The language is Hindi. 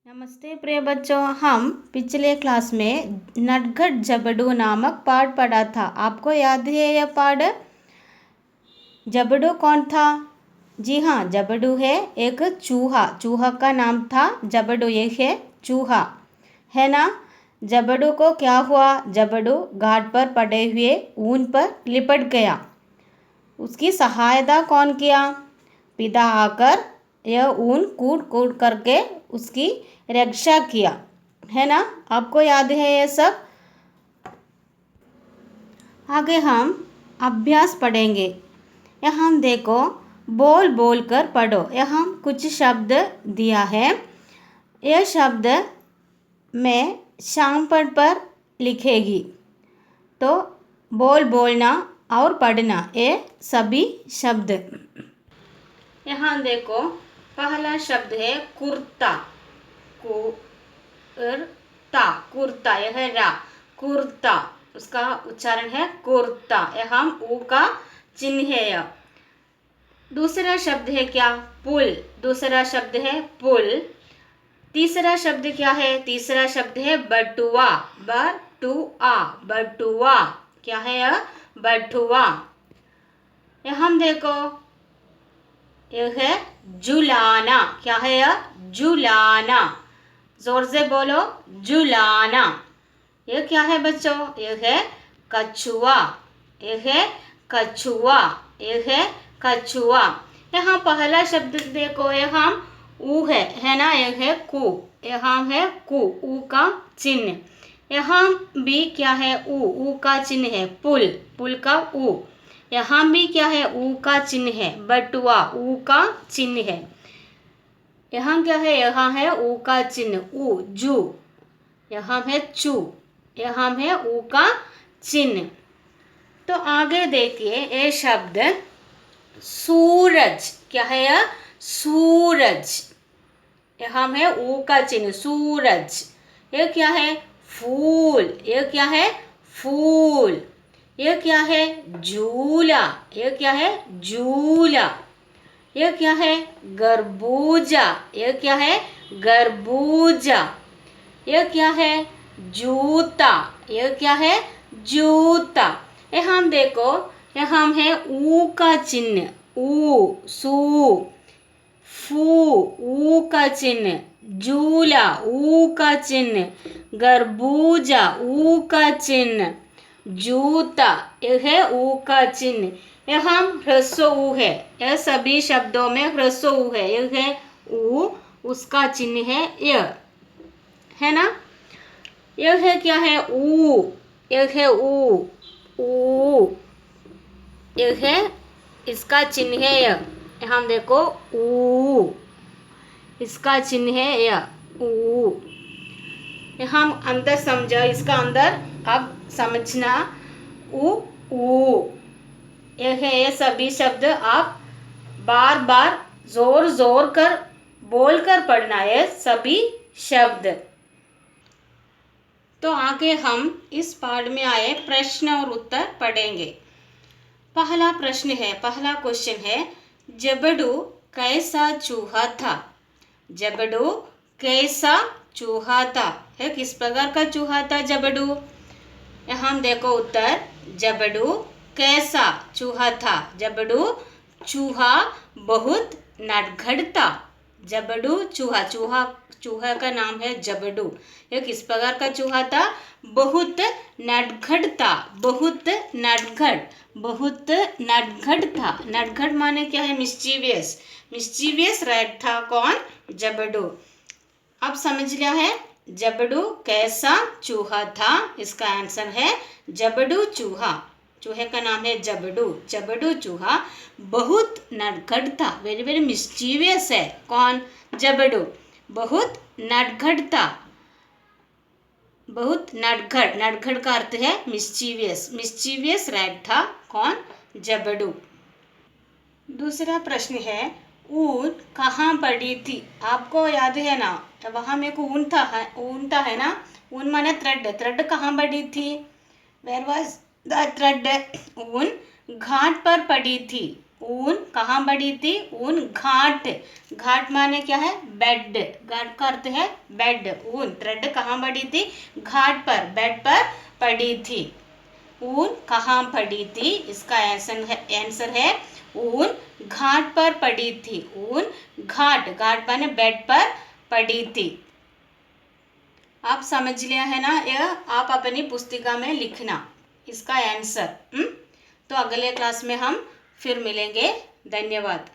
नमस्ते प्रिय बच्चों, हम पिछले क्लास में नटखट जबडू नामक पाठ पढ़ा था। आपको याद है यह पाठ? जबडू कौन था? जी हाँ, जबडू है एक चूहा। चूहा का नाम था जबडू। ये है चूहा, है ना। जबडू को क्या हुआ? जबडू घाट पर पड़े हुए ऊन पर लिपट गया। उसकी सहायता कौन किया? पिता आकर यह ऊन कूट कूट करके उसकी रक्षा किया, है ना। आपको याद है ये सब? आगे हम अभ्यास पढ़ेंगे। यहाँ देखो, बोल बोल कर पढ़ो। यहाँ कुछ शब्द दिया है। यह शब्द मैं शामपट पर लिखेगी, तो बोल बोलना और पढ़ना ये सभी शब्द। यहाँ देखो, पहला शब्द है कुर्ता। कुर्ता, कुर्ता, यह है रा। कुर्ता, उसका उच्चारण है कुर्ता। यहाँ ऊ का चिन्ह है यह। दूसरा शब्द है क्या? पुल। दूसरा शब्द है पुल। तीसरा शब्द क्या है? तीसरा शब्द है बटुआ। बटुआ, बटुआ, क्या है यह? बटुआ। यहाँ देखो, यह है झुलाना। क्या है यह? झुलाना। जोर से बोलो, झुलाना। यह क्या है बच्चों? यह है कछुआ। यह है कछुआ। यह है कछुआ। यहाँ पहला शब्द देखो, यहाँ ऊ है ना। यह है कु। यहाँ है कु, ऊ का चिन्ह। यहाँ भी क्या है? ऊ का चिन्ह है। पुल, पुल का ऊ। यहाँ भी क्या है? ऊ का चिन्ह है। बटुआ, ऊ का चिन्ह है। यहाँ क्या है? यहाँ है ऊ का चिन्ह, ऊ। जू, यहाँ है चू, यहाँ है ऊ का चिन्ह। तो आगे देखिए, ये शब्द सूरज। क्या है यह? सूरज। यहाँ है ऊ का चिन्ह, सूरज। यह क्या है? फूल। यह क्या है? फूल। यह क्या है? झूला। यह क्या है? झूला। यह क्या है? गरबूजा। यह क्या है? गरबूजा। यह क्या है? जूता। यह क्या है? जूता। यहाँ देखो, यहाँ है ऊ का चिन्ह, ऊ। सू, फू, ऊ का चिन्ह। झूला, ऊ का चिन्ह। गरबूजा, ऊ का चिन्ह। जूता, यह है ऊ का चिन्ह। यहाँ ह्रस्व ऊ है। यह सभी शब्दों में ह्रस्व ऊ है। यह है ऊ, उसका चिन्ह है यह, है ना। यह है क्या है? ऊ। यह है ऊ, ऊ। यह है, इसका चिन्ह है यह। यहाँ देखो, ऊ, इसका चिन्ह है यह, ऊ। यहाँ अंदर समझो, इसका अंदर अब समझना। ऊ, ऊ, यह है। ये सभी शब्द आप बार बार जोर जोर कर बोल कर पढ़ना है, सभी शब्द। तो आगे हम इस पाठ में आए प्रश्न और उत्तर पढ़ेंगे। पहला प्रश्न है, पहला क्वेश्चन है, जबडू कैसा चूहा था? जबडू कैसा चूहा था? है किस प्रकार का चूहा था जबडू? यहाँ देखो उत्तर, जबडू कैसा चूहा था? जबडू चूहा बहुत नटखट था। जबडू चूहा, चूहा का नाम है जबडू। यह किस प्रकार का चूहा था? बहुत नटखट था। बहुत नटखट, बहुत नटखट था। नटखट माने क्या है? मिस्चीवियस। मिस्चीवियस रेड था कौन? जबडू। अब समझ लिया है जबडू कैसा चूहा था? इसका आंसर है जबडू चूहा। चूहे का नाम है जबडू। जबडू चूहा बहुत नटखट था। वेरी वेरी मिस्चीवियस है कौन? जबडू। बहुत नटखट था। बहुत नटखट, नटखट का अर्थ है मिस्चीवियस। मिस्चीवियस रैट था कौन? जबडू। दूसरा प्रश्न है, ऊन कहाँ पड़ी थी? आपको याद है ना, वहाँ में को ऊन था, ऊन था, है ना। ऊन माने थ्रेड। थ्रेड कहाँ पड़ी थी? Where was the thread? ऊन घाट पर पड़ी थी। ऊन कहाँ पड़ी थी? ऊन घाट, घाट माने क्या है? बेड, घाट का अर्थ है बेड। ऊन थ्रेड कहाँ पड़ी थी? घाट पर, बेड पर पड़ी थी। ऊन कहाँ पड़ी थी? इसका आंसर है ऊन घाट पर पड़ी थी। ऊन घाट, घाट माने बेड पर पड़ी थी। आप समझ लिया है ना? यह आप अपनी पुस्तिका में लिखना इसका आंसर। तो अगले क्लास में हम फिर मिलेंगे। धन्यवाद।